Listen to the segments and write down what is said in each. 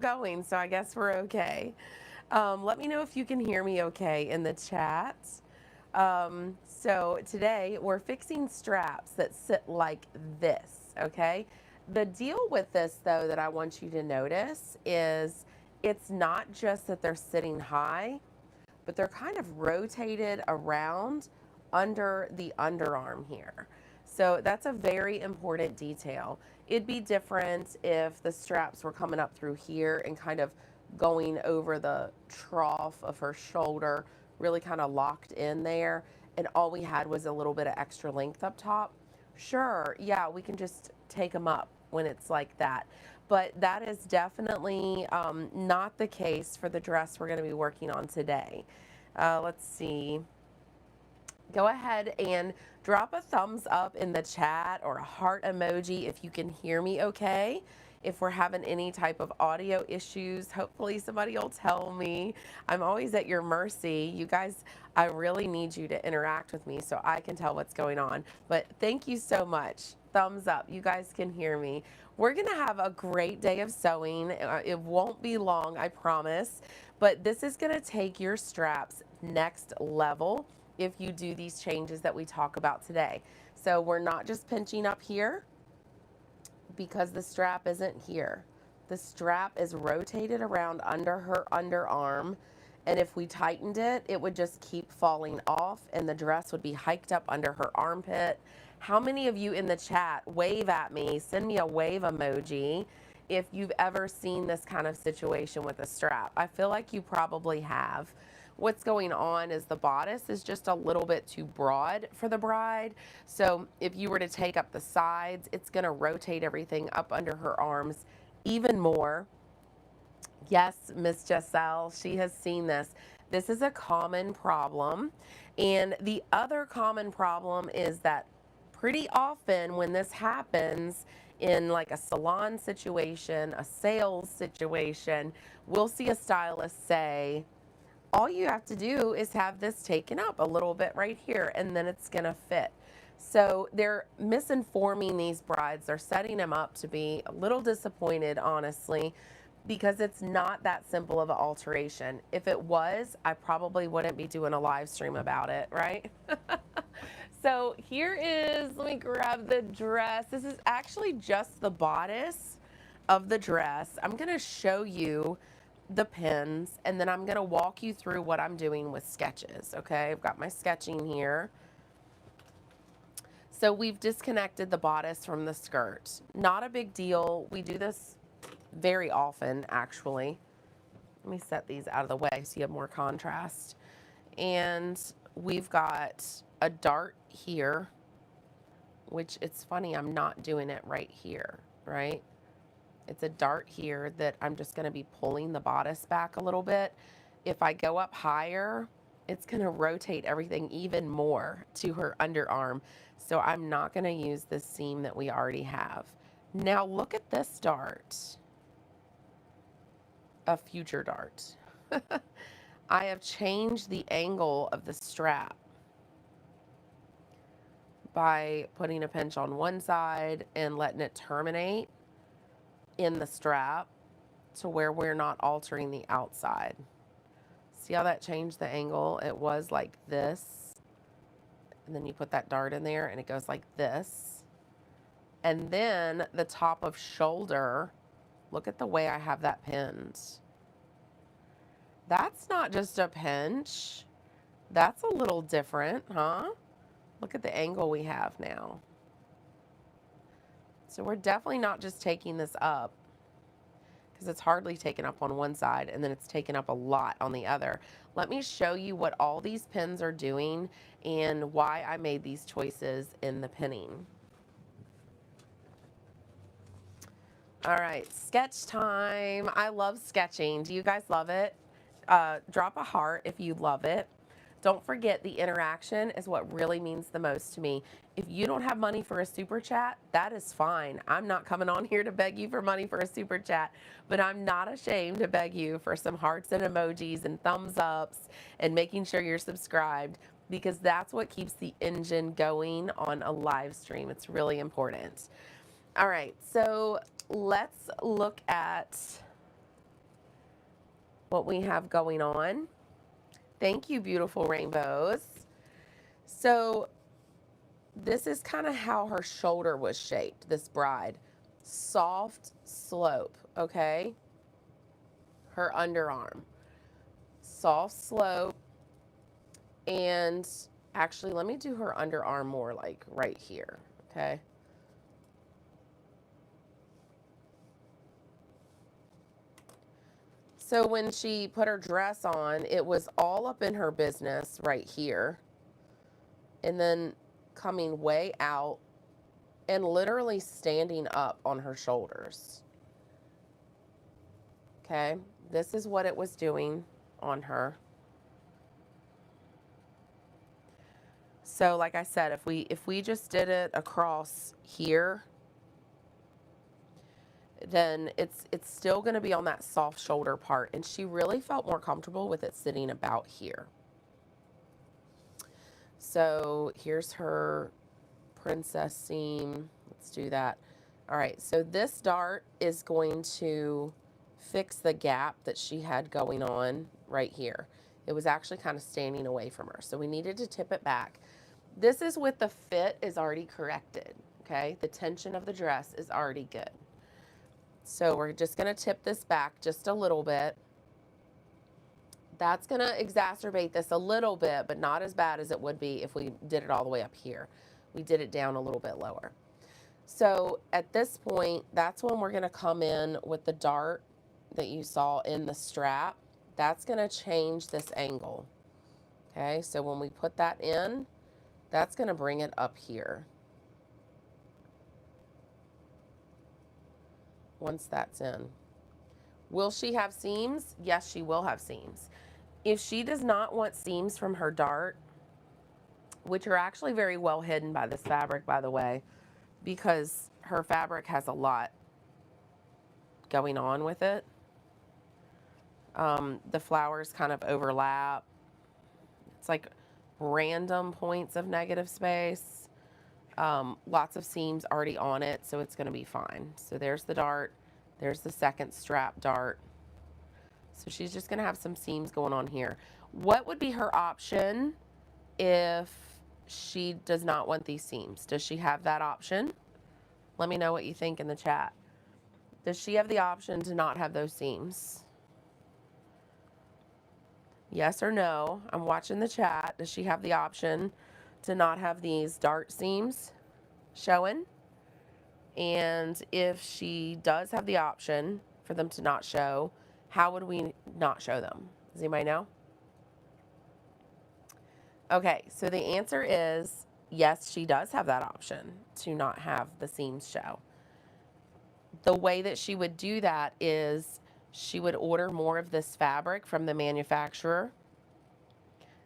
going, so I guess we're okay. Let me know if you can hear me okay in the chat. So today we're fixing straps that sit like this, okay? The deal with this, though, that I want you to notice is it's not just that they're sitting high, but they're kind of rotated around under the underarm here. So that's a very important detail. It'd be different if the straps were coming up through here and kind of going over the trough of her shoulder, really kind of locked in there, and all we had was a little bit of extra length up top. Sure, yeah, we can just take them up when it's like that. But that is definitely not the case for the dress we're going to be working on today. Let's see. Go ahead and drop a thumbs up in the chat or a heart emoji if you can hear me okay. If we're having any type of audio issues, hopefully somebody will tell me. I'm always at your mercy. You guys, I really need you to interact with me so I can tell what's going on. But thank you so much. Thumbs up. You guys can hear me. We're going to have a great day of sewing. It won't be long, I promise. But this is going to take your straps next level if you do these changes that we talk about today. So we're not just pinching up here because the strap isn't here. The strap is rotated around under her underarm, and if we tightened it, it would just keep falling off and the dress would be hiked up under her armpit. How many of you in the chat wave at me, send me a wave emoji if you've ever seen this kind of situation with a strap? I feel like you probably have. What's going on is the bodice is just a little bit too broad for the bride. So if you were to take up the sides, it's going to rotate everything up under her arms even more. Yes, Miss Giselle, she has seen this. This is a common problem. And the other common problem is that pretty often when this happens in like a salon situation, a sales situation, we'll see a stylist say, all you have to do is have this taken up a little bit right here and then it's gonna fit. So they're misinforming these brides. They're setting them up to be a little disappointed, honestly, because it's not that simple of an alteration. If it was, I probably wouldn't be doing a live stream about it, right? So here is, let me grab the dress. This is actually just the bodice of the dress. I'm gonna show you the pins and then I'm gonna walk you through what I'm doing with sketches, okay? I've got my sketching here. So we've disconnected the bodice from the skirt. Not a big deal. We do this very often, actually. Let me set these out of the way so you have more contrast. And we've got a dart here, which it's funny, I'm not doing it right here, right? It's a dart here that I'm just going to be pulling the bodice back a little bit. If I go up higher, it's going to rotate everything even more to her underarm. So I'm not going to use this seam that we already have. Now look at this dart, a future dart. I have changed the angle of the strap by putting a pinch on one side and letting it terminate in the strap to where we're not altering the outside. See how that changed the angle? It was like this, and then you put that dart in there and it goes like this. And then the top of shoulder, look at the way I have that pinned. That's not just a pinch. That's a little different, huh? Look at the angle we have now. So we're definitely not just taking this up, because it's hardly taken up on one side and then it's taken up a lot on the other. Let me show you what all these pins are doing and why I made these choices in the pinning. All right, sketch time. I love sketching. Do you guys love it? Drop a heart if you love it. Don't forget, the interaction is what really means the most to me. If you don't have money for a super chat, that is fine. I'm not coming on here to beg you for money for a super chat, but I'm not ashamed to beg you for some hearts and emojis and thumbs ups and making sure you're subscribed, because that's what keeps the engine going on a live stream. It's really important. All right, so let's look at what we have going on. Thank you, beautiful rainbows. So this is kind of how her shoulder was shaped, this bride. Soft slope, okay? Her underarm. Soft slope. And actually, let me do her underarm more like right here, okay? So when she put her dress on, it was all up in her business right here. And then coming way out and literally standing up on her shoulders. Okay, this is what it was doing on her. So like I said, if we just did it across here, then it's still going to be on that soft shoulder part, and she really felt more comfortable with it sitting about here. So here's her princess seam. Let's do that. All right, so this dart is going to fix the gap that she had going on right here. It was actually kind of standing away from her, so we needed to tip it back. This is with the fit is already corrected, okay? The tension of the dress is already good. So we're just gonna tip this back just a little bit. That's gonna exacerbate this a little bit, but not as bad as it would be if we did it all the way up here. We did it down a little bit lower. So at this point, that's when we're gonna come in with the dart that you saw in the strap. That's gonna change this angle. Okay, so when we put that in, that's gonna bring it up here. Once that's in. Will she have seams? Yes, she will have seams. If she does not want seams from her dart, which are actually very well hidden by this fabric, by the way, because her fabric has a lot going on with it. The flowers kind of overlap. It's like random points of negative space. Lots of seams already on it, so it's going to be fine. So there's the dart. There's the second strap dart. So she's just going to have some seams going on here. What would be her option if she does not want these seams? Does she have that option? Let me know what you think in the chat. Does she have the option to not have those seams? Yes or no? I'm watching the chat. Does she have the option to not have these dart seams showing? And if she does have the option for them to not show, how would we not show them? Does anybody know? Okay, so the answer is yes, she does have that option to not have the seams show. The way that she would do that is she would order more of this fabric from the manufacturer.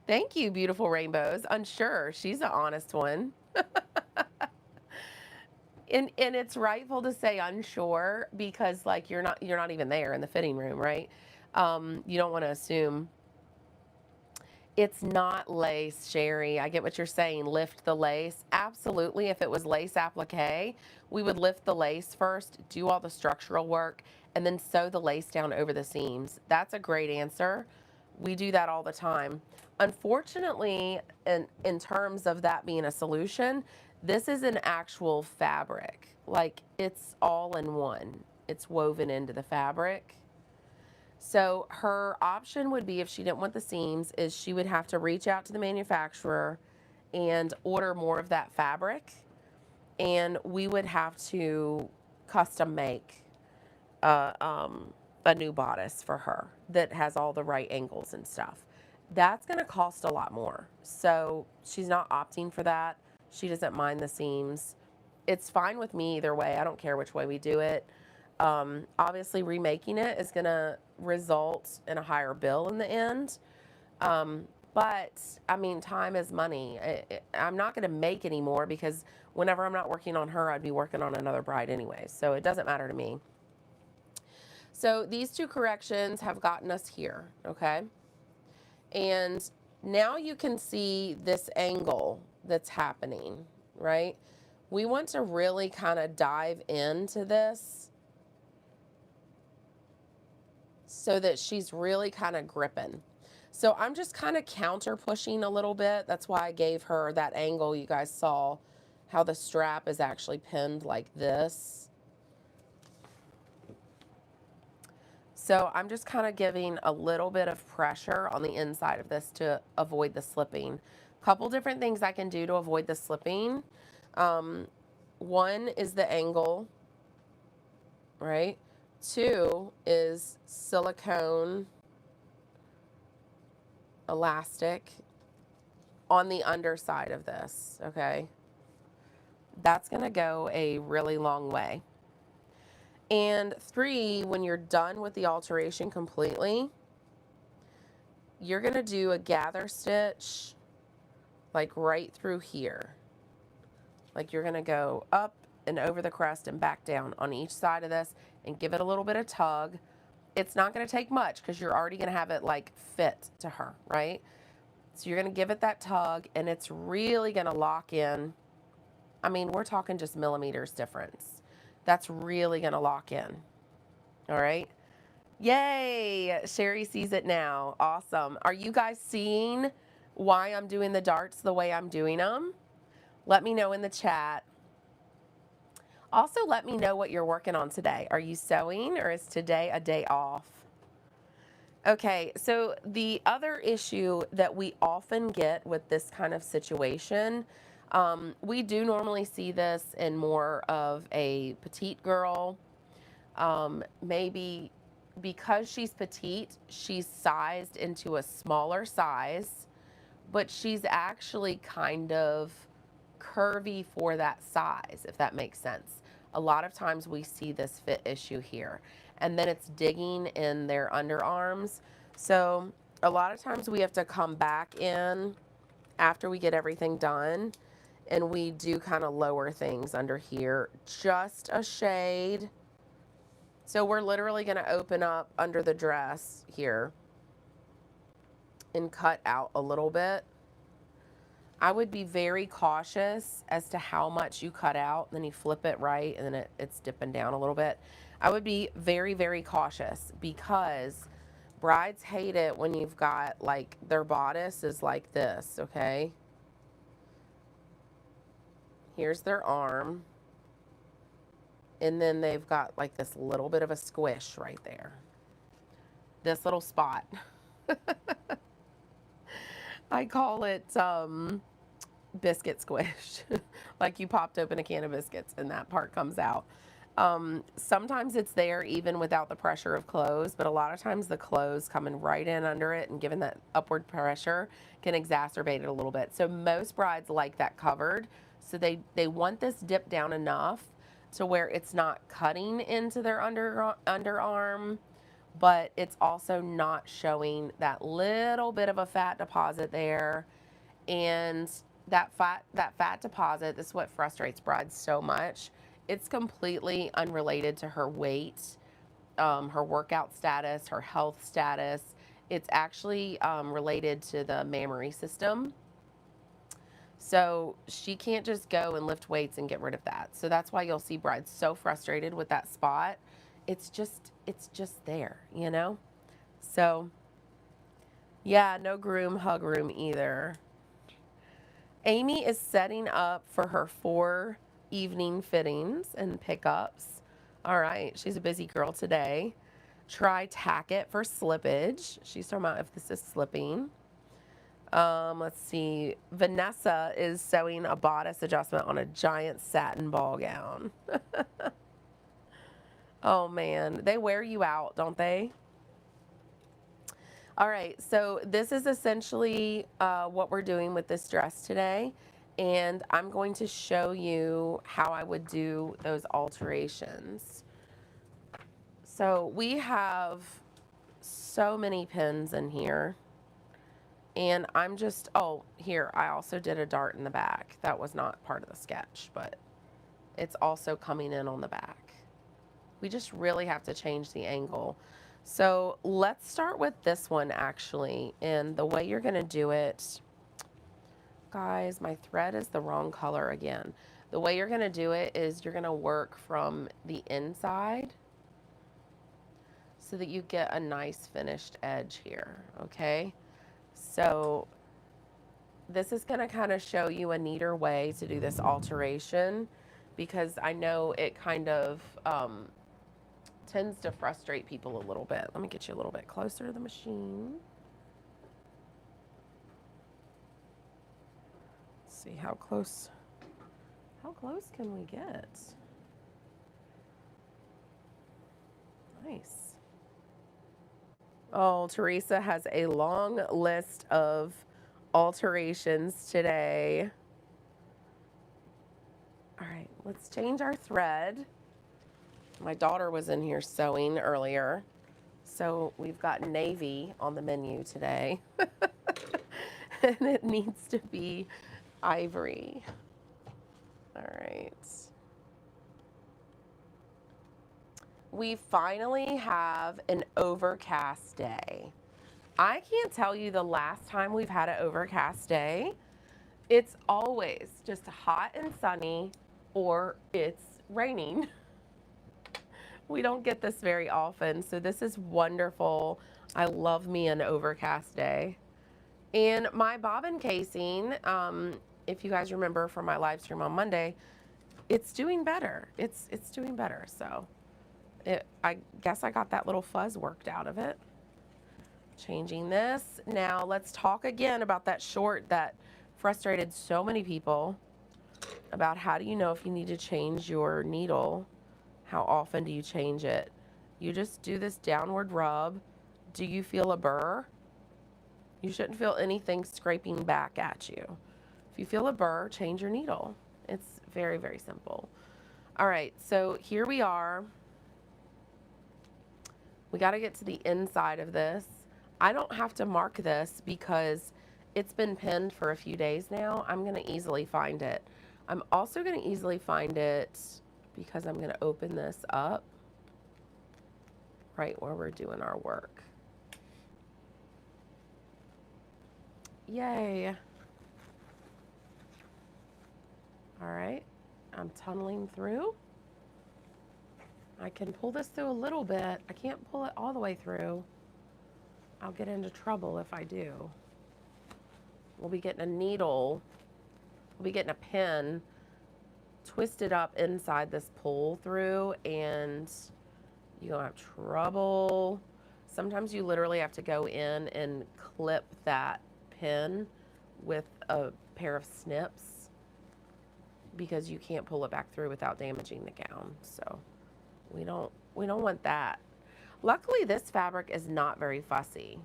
Thank you, beautiful rainbows. Unsure, she's an honest one. And it's rightful to say unsure because like you're not even there in the fitting room, right? You don't want to assume. It's not lace, Sherry. I get what you're saying. Lift the lace. Absolutely. If it was lace applique, we would lift the lace first, do all the structural work, and then sew the lace down over the seams. That's a great answer. We do that all the time. Unfortunately, in terms of that being a solution, this is an actual fabric. Like it's all in one. It's woven into the fabric. So her option would be, if she didn't want the seams, is she would have to reach out to the manufacturer and order more of that fabric, and we would have to custom make a new bodice for her that has all the right angles and stuff. That's going to cost a lot more. So she's not opting for that. She doesn't mind the seams. It's fine with me either way. I don't care which way we do it. Obviously, remaking it is going to result in a higher bill in the end. But, I mean, time is money. I'm not going to make any more because whenever I'm not working on her, I'd be working on another bride anyway. So it doesn't matter to me. So these two corrections have gotten us here, okay? And now you can see this angle that's happening, right? We want to really kind of dive into this so that she's really kind of gripping. So I'm just kind of counter pushing a little bit. That's why I gave her that angle. You guys saw how the strap is actually pinned like this. So I'm just kind of giving a little bit of pressure on the inside of this to avoid the slipping. Couple different things I can do to avoid the slipping. One is the angle, right? Two is silicone elastic on the underside of this, okay? That's gonna go a really long way. And three, when you're done with the alteration completely, you're gonna do a gather stitch like right through here. Like you're gonna go up and over the crest and back down on each side of this and give it a little bit of tug. It's not gonna take much because you're already gonna have it like fit to her, right? So you're gonna give it that tug and it's really gonna lock in. I mean, we're talking just millimeters difference. That's really gonna lock in, all right? Yay, Sherry sees it now, awesome. Are you guys seeing why I'm doing the darts the way I'm doing them? Let me know in the chat. Also, let me know what you're working on today. Are you sewing or is today a day off? Okay, so the other issue that we often get with this kind of situation, we do normally see this in more of a petite girl. Maybe because she's petite, she's sized into a smaller size, but she's actually kind of curvy for that size, if that makes sense. A lot of times we see this fit issue here, and then it's digging in their underarms. So a lot of times we have to come back in after we get everything done, and we do kind of lower things under here just a shade. So we're literally going to open up under the dress here and cut out a little bit. I would be very cautious as to how much you cut out. Then you flip it right, and then it's dipping down a little bit. I would be very, very cautious because brides hate it when you've got like their bodice is like this, okay? Here's their arm. And then they've got like this little bit of a squish right there. This little spot. I call it biscuit squish. Like you popped open a can of biscuits and that part comes out. Sometimes it's there even without the pressure of clothes, but a lot of times the clothes coming right in under it and giving that upward pressure can exacerbate it a little bit. So most brides like that covered. So they want this dipped down enough to where it's not cutting into their underarm, but it's also not showing that little bit of a fat deposit there. And that fat deposit, this is what frustrates brides so much. It's completely unrelated to her weight, her workout status, her health status. It's actually related to the mammary system. So she can't just go and lift weights and get rid of that. So that's why you'll see brides so frustrated with that spot. It's just there, you know? So yeah, no groom hug room either. Amy is setting up for her 4 evening fittings and pickups. All right, she's a busy girl today. Try tack it for slippage. She's talking about if this is slipping. Let's see. Vanessa is sewing a bodice adjustment on a giant satin ball gown. Oh man, they wear you out, don't they? All right, so this is essentially what we're doing with this dress today, and I'm going to show you how I would do those alterations. So we have so many pins in here, and I'm just, oh, here, I also did a dart in the back. That was not part of the sketch, but it's also coming in on the back. We just really have to change the angle. So let's start with this one actually. And the way you're gonna do it, guys, my thread is the wrong color again. The way you're gonna do it is you're gonna work from the inside. so that you get a nice finished edge here, okay? So this is gonna kind of show you a neater way to do this alteration, because I know it kind of tends to frustrate people a little bit. Let me get you a little bit closer to the machine. Let's see how close can we get? Nice. Oh, Teresa has a long list of alterations today. All right, let's change our thread. My daughter was in here sewing earlier, so we've got navy on the menu today. And it needs to be ivory. All right. We finally have an overcast day. I can't tell you the last time we've had an overcast day. It's always just hot and sunny, or it's raining. We don't get this very often, so this is wonderful. I love me an overcast day. And my bobbin casing, if you guys remember from my live stream on Monday, it's doing better. It's doing better. So I guess I got that little fuzz worked out of it. Changing this. Now let's talk again about that short that frustrated so many people, about how do you know if you need to change your needle? How often do you change it? You just do this downward rub. Do you feel a burr? You shouldn't feel anything scraping back at you. If you feel a burr, change your needle. It's very, very simple. All right, so here we are. We got to get to the inside of this. I don't have to mark this because it's been pinned for a few days now. I'm going to easily find it. I'm also going to easily find it because I'm going to open this up right where we're doing our work. Yay. All right, I'm tunneling through. I can pull this through a little bit. I can't pull it all the way through. I'll get into trouble if I do. We'll be getting a needle, we'll be getting a pin twisted up inside this pull through, and you're gonna have trouble. Sometimes you literally have to go in and clip that pin with a pair of snips because you can't pull it back through without damaging the gown. So we don't want that. Luckily, this fabric is not very fussy.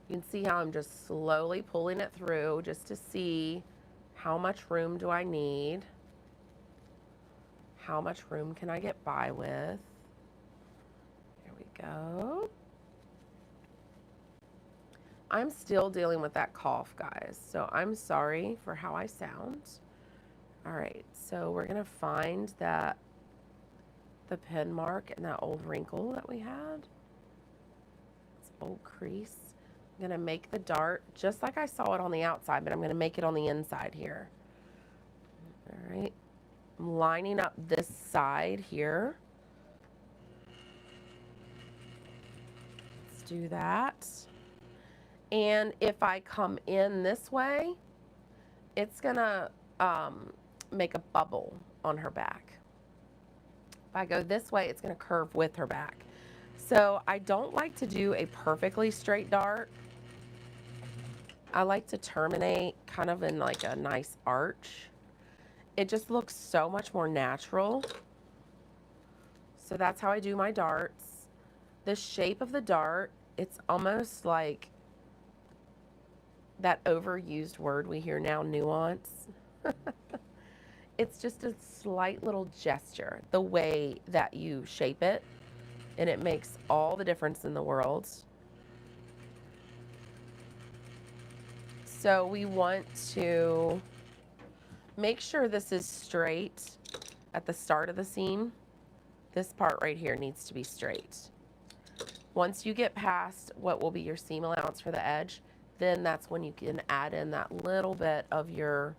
You can see how I'm just slowly pulling it through just to see how much room do I need. How much room can I get by with? There we go. I'm still dealing with that cough, guys, so I'm sorry for how I sound. All right, so we're gonna find the pin mark and that old wrinkle that we had. This old crease. I'm gonna make the dart just like I saw it on the outside, but I'm gonna make it on the inside here. All right, I'm lining up this side here. Let's do that. And if I come in this way, it's gonna make a bubble on her back. If I go this way, it's gonna curve with her back. So I don't like to do a perfectly straight dart. I like to terminate kind of in like a nice arch. It just looks so much more natural. So that's how I do my darts. The shape of the dart, it's almost like that overused word we hear now, nuance. It's just a slight little gesture, the way that you shape it, and it makes all the difference in the world. So we want to make sure this is straight at the start of the seam. This part right here needs to be straight. Once you get past what will be your seam allowance for the edge, then that's when you can add in that little bit of your,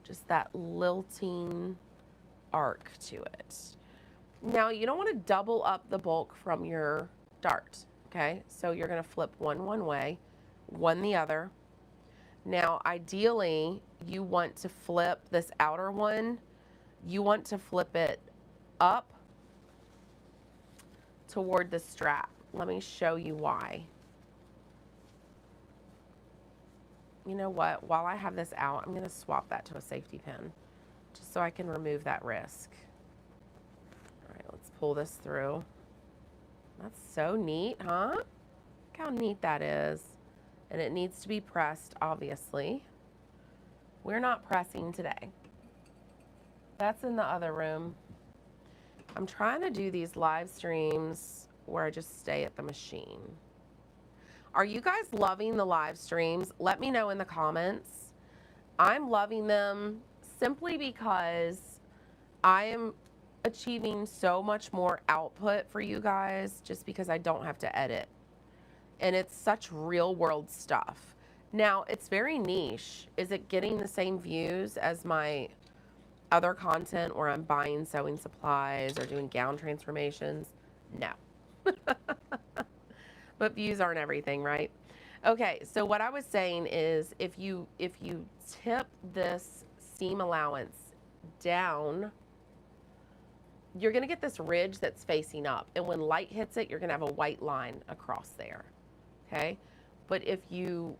just that lilting arc to it. Now you don't want to double up the bulk from your dart, okay? So you're going to flip one way, one the other. Now ideally you want to flip this outer one, you want to flip it up toward the strap. Let me show you why. You know what, while I have this out, I'm going to swap that to a safety pin just so I can remove that risk. All right, let's pull this through. That's so neat, huh? Look how neat that is. And it needs to be pressed, obviously. We're not pressing today. That's in the other room. I'm trying to do these live streams where I just stay at the machine. Are you guys loving the live streams? Let me know in the comments. I'm loving them simply because I am achieving so much more output for you guys just because I don't have to edit. And it's such real world stuff. Now, it's very niche. Is it getting the same views as my other content where I'm buying sewing supplies or doing gown transformations? No. But views aren't everything, right? Okay, so what I was saying is if you tip this seam allowance down, you're gonna get this ridge that's facing up. And when light hits it, you're gonna have a white line across there, okay? But if you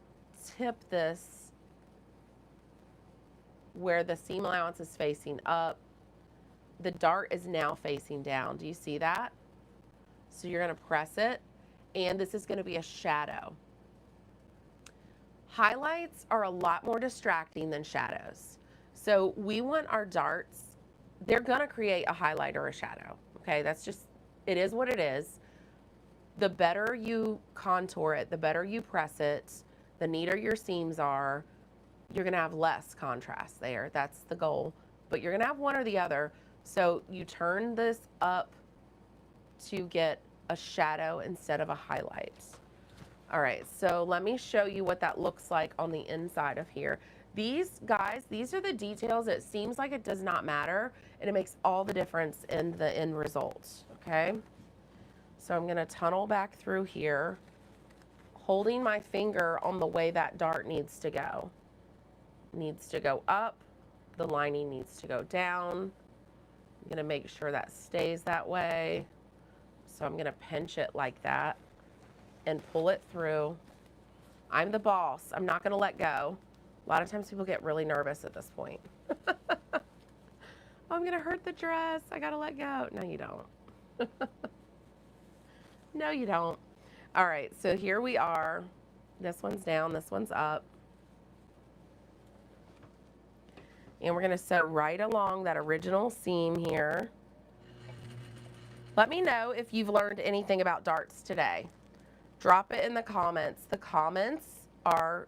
tip this where the seam allowance is facing up, the dart is now facing down. Do you see that? So you're gonna press it, and this is gonna be a shadow. Highlights are a lot more distracting than shadows. So we want our darts, they're gonna create a highlight or a shadow, okay? That's just, it is what it is. The better you contour it, the better you press it, the neater your seams are, you're gonna have less contrast there. That's the goal. But you're gonna have one or the other. So you turn this up to get a shadow instead of a highlight. All right, so let me show you what that looks like on the inside of here. These guys, these are the details. It seems like it does not matter, and it makes all the difference in the end result, okay? So I'm gonna tunnel back through here, holding my finger on the way that dart needs to go. Needs to go up, the lining needs to go down. I'm gonna make sure that stays that way. So I'm gonna pinch it like that and pull it through. I'm the boss, I'm not gonna let go. A lot of times people get really nervous at this point. Oh, I'm gonna hurt the dress, I gotta let go. No, you don't. No, you don't. All right, so here we are. This one's down, this one's up. And we're gonna sew right along that original seam here. Let me know if you've learned anything about darts today. Drop it in the comments. The comments are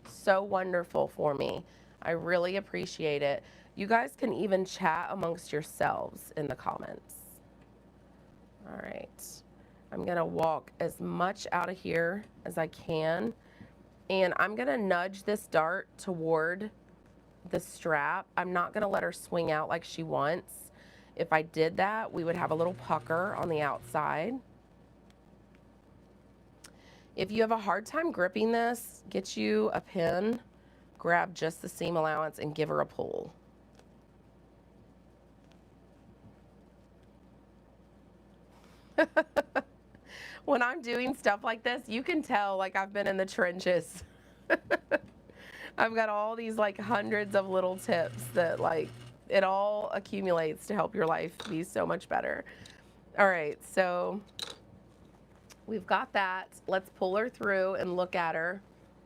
so wonderful for me. I really appreciate it. You guys can even chat amongst yourselves in the comments. All right. I'm gonna walk as much out of here as I can. And I'm gonna nudge this dart toward the strap. I'm not gonna let her swing out like she wants. If I did that, we would have a little pucker on the outside. If you have a hard time gripping this, get you a pin, grab just the seam allowance and give her a pull. When I'm doing stuff like this, you can tell like I've been in the trenches. I've got all these like hundreds of little tips that like it all accumulates to help your life be so much better. All right, so we've got that. Let's pull her through and look at her.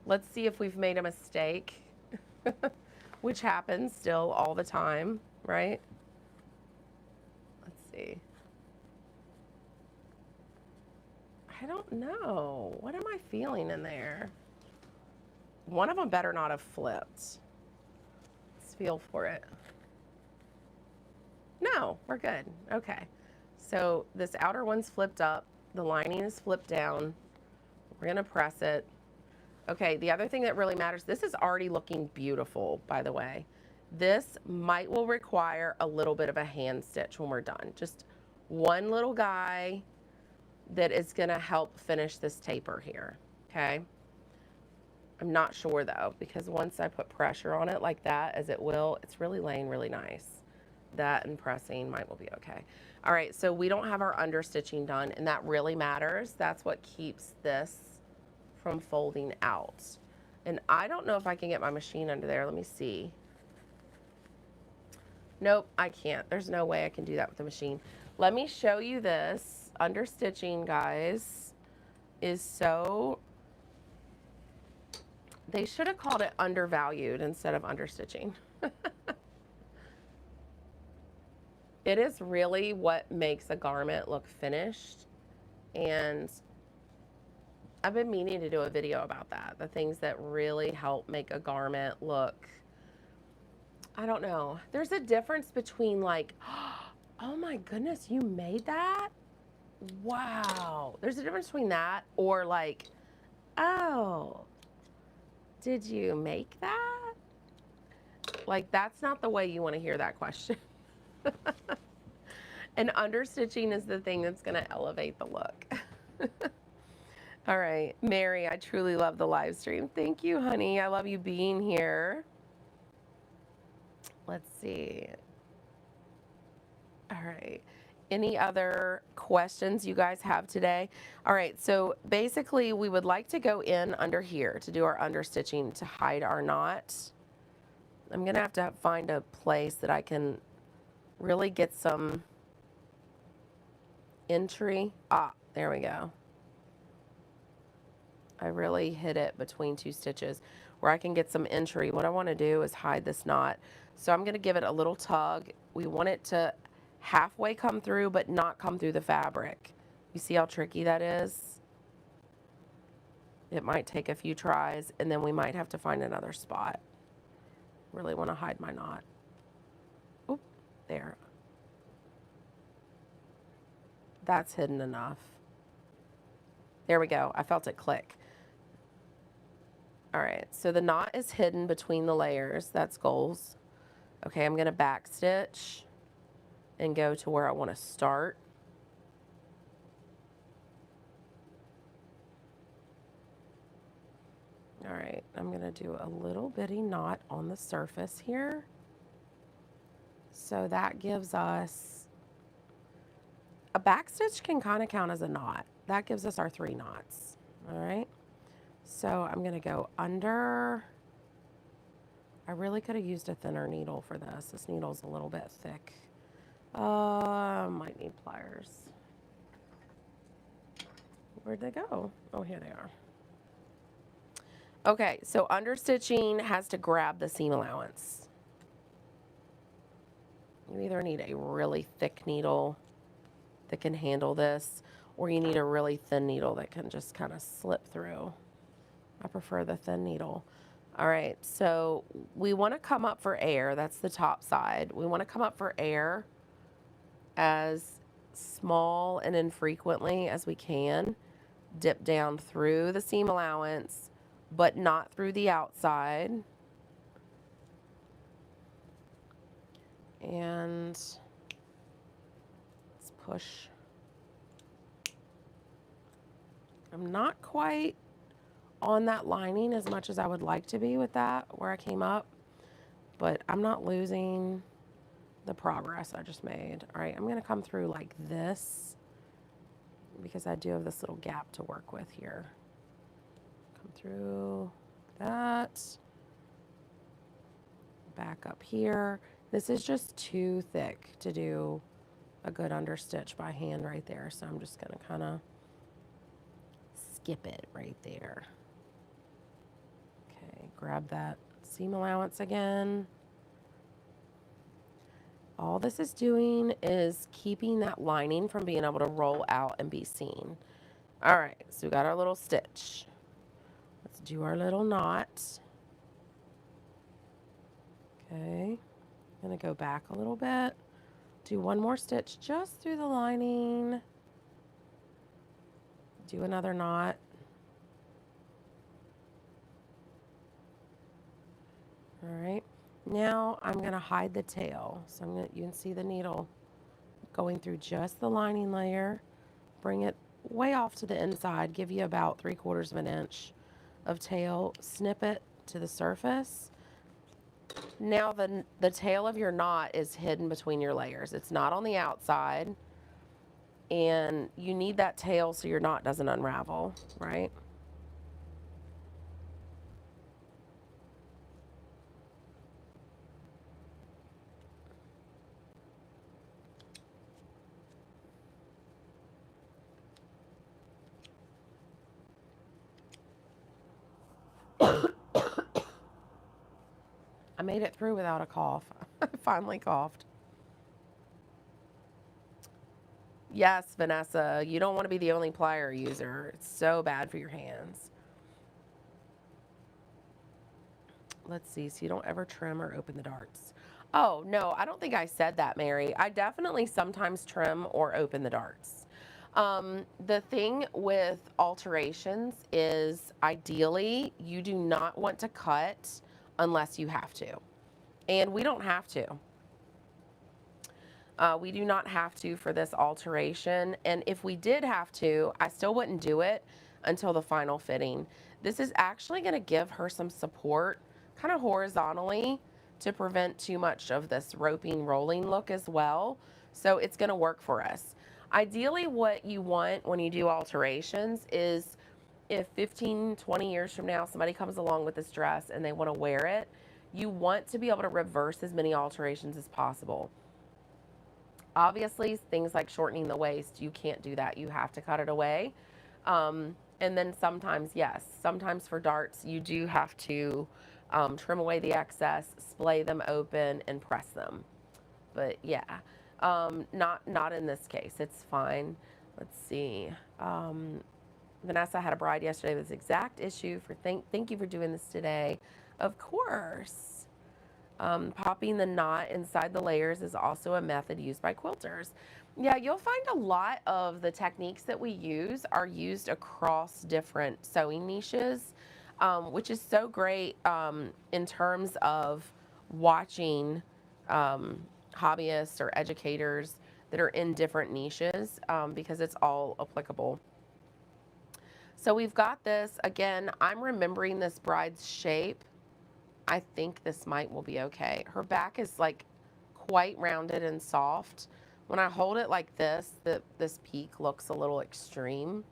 Let's see if we've made a mistake, which happens still all the time, right? Let's see. I don't know. What am I feeling in there? One of them better not have flipped. Let's feel for it. No, we're good. Okay. So this outer one's flipped up. The lining is flipped down. We're gonna press it. Okay, the other thing that really matters, this is already looking beautiful, by the way. This will require a little bit of a hand stitch when we're done. Just one little guy that is going to help finish this taper here, okay? I'm not sure though, because once I put pressure on it like that, as it will, it's really laying really nice. That and pressing might will be okay. All right, so we don't have our understitching done, and that really matters. That's what keeps this from folding out. And I don't know if I can get my machine under there. Let me see. Nope, I can't. There's no way I can do that with the machine. Let me show you this. Understitching, guys, is so... They should have called it undervalued instead of understitching. It is really what makes a garment look finished. And I've been meaning to do a video about that. The things that really help make a garment look, I don't know. There's a difference between like, oh my goodness, you made that? Wow. There's a difference between that or like, oh, did you make that? Like, that's not the way you want to hear that question. And understitching is the thing that's going to elevate the look. All right, Mary, I truly love the live stream. Thank you, honey. I love you being here. Let's see. All right. Any other questions you guys have today? All right, so basically we would like to go in under here to do our understitching to hide our knot. I'm gonna have to find a place that I can really get some entry. Ah, there we go. I really hit it between two stitches where I can get some entry. What I want to do is hide this knot. So I'm going to give it a little tug. We want it to halfway come through, but not come through the fabric. You see how tricky that is? It might take a few tries, and then we might have to find another spot. Really want to hide my knot. Oop, there. That's hidden enough. There we go. I felt it click. All right, so the knot is hidden between the layers. That's goals. Okay, I'm going to back stitch and go to where I want to start. All right, I'm going to do a little bitty knot on the surface here. So that gives us, a back stitch can kind of count as a knot. That gives us our 3 knots. All right, so I'm going to go under. I really could have used a thinner needle for this. This needle's a little bit thick. Might need pliers. Where'd they go? Oh, here they are. Okay, so understitching has to grab the seam allowance. You either need a really thick needle that can handle this, or you need a really thin needle that can just kind of slip through. I prefer the thin needle. All right, so we want to come up for air. That's the top side. We want to come up for air as small and infrequently as we can. Dip down through the seam allowance, but not through the outside. And let's push. I'm not quite on that lining as much as I would like to be with that where I came up, but I'm not losing the progress I just made. All right, I'm going to come through like this because I do have this little gap to work with here. Come through that. Back up here. This is just too thick to do a good understitch by hand right there, so I'm just going to kind of skip it right there. Okay, grab that seam allowance again. All this is doing is keeping that lining from being able to roll out and be seen. All right, so we got our little stitch. Let's do our little knot. Okay, I'm gonna go back a little bit. Do one more stitch just through the lining. Do another knot. All right, now I'm gonna hide the tail. So you can see the needle going through just the lining layer. Bring it way off to the inside, give you about 3/4 of an inch of tail, snip it to the surface. Now the tail of your knot is hidden between your layers. It's not on the outside, and you need that tail so your knot doesn't unravel, right? I made it through without a cough. I finally coughed. Yes, Vanessa, you don't want to be the only plier user. It's so bad for your hands. Let's see, so you don't ever trim or open the darts. Oh, no, I don't think I said that, Mary. I definitely sometimes trim or open the darts. The thing with alterations is ideally you do not want to cut unless you have to. And we don't have to. We do not have to for this alteration. And if we did have to, I still wouldn't do it until the final fitting. This is actually going to give her some support kind of horizontally to prevent too much of this roping rolling look as well. So it's going to work for us. Ideally, what you want when you do alterations is if 15, 20 years from now somebody comes along with this dress and they want to wear it, you want to be able to reverse as many alterations as possible. Obviously, things like shortening the waist, you can't do that. You have to cut it away. And then sometimes, yes, sometimes for darts, you do have to trim away the excess, splay them open, and press them. But yeah, not in this case. It's fine. Let's see. Vanessa had a bride yesterday with this exact issue. Thank you for doing this today. Of course. Popping the knot inside the layers is also a method used by quilters. Yeah, you'll find a lot of the techniques that we use are used across different sewing niches, which is so great in terms of watching hobbyists or educators that are in different niches because it's all applicable. So we've got this. Again, I'm remembering this bride's shape. I think this will be okay. Her back is like quite rounded and soft. When I hold it like this, this peak looks a little extreme.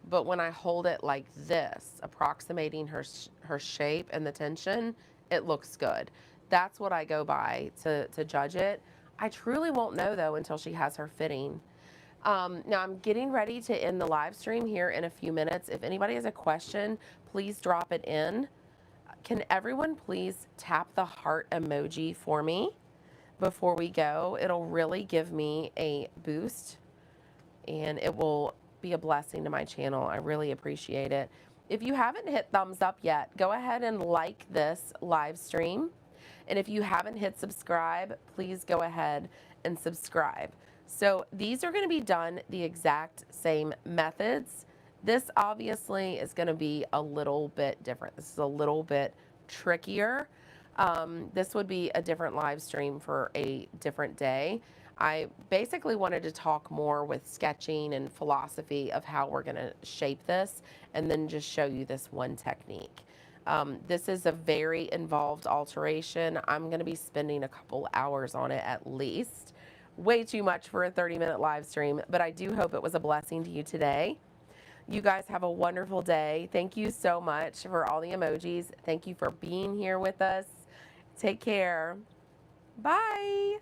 But when I hold it like this, approximating her shape and the tension, it looks good. That's what I go by to judge it. I truly won't know though until she has her fitting. Now I'm getting ready to end the live stream here in a few minutes. If anybody has a question, please drop it in. Can everyone please tap the heart emoji for me before we go? It'll really give me a boost and it will be a blessing to my channel. I really appreciate it. If you haven't hit thumbs up yet, go ahead and like this live stream. And if you haven't hit subscribe, please go ahead and subscribe. So these are going to be done the exact same methods. This obviously is going to be a little bit different. This is a little bit trickier. This would be a different live stream for a different day. I basically wanted to talk more with sketching and philosophy of how we're going to shape this and then just show you this one technique. This is a very involved alteration. I'm going to be spending a couple hours on it at least. Way too much for a 30-minute live stream, but I do hope it was a blessing to you today. You guys have a wonderful day. Thank you so much for all the emojis. Thank you for being here with us. Take care. Bye.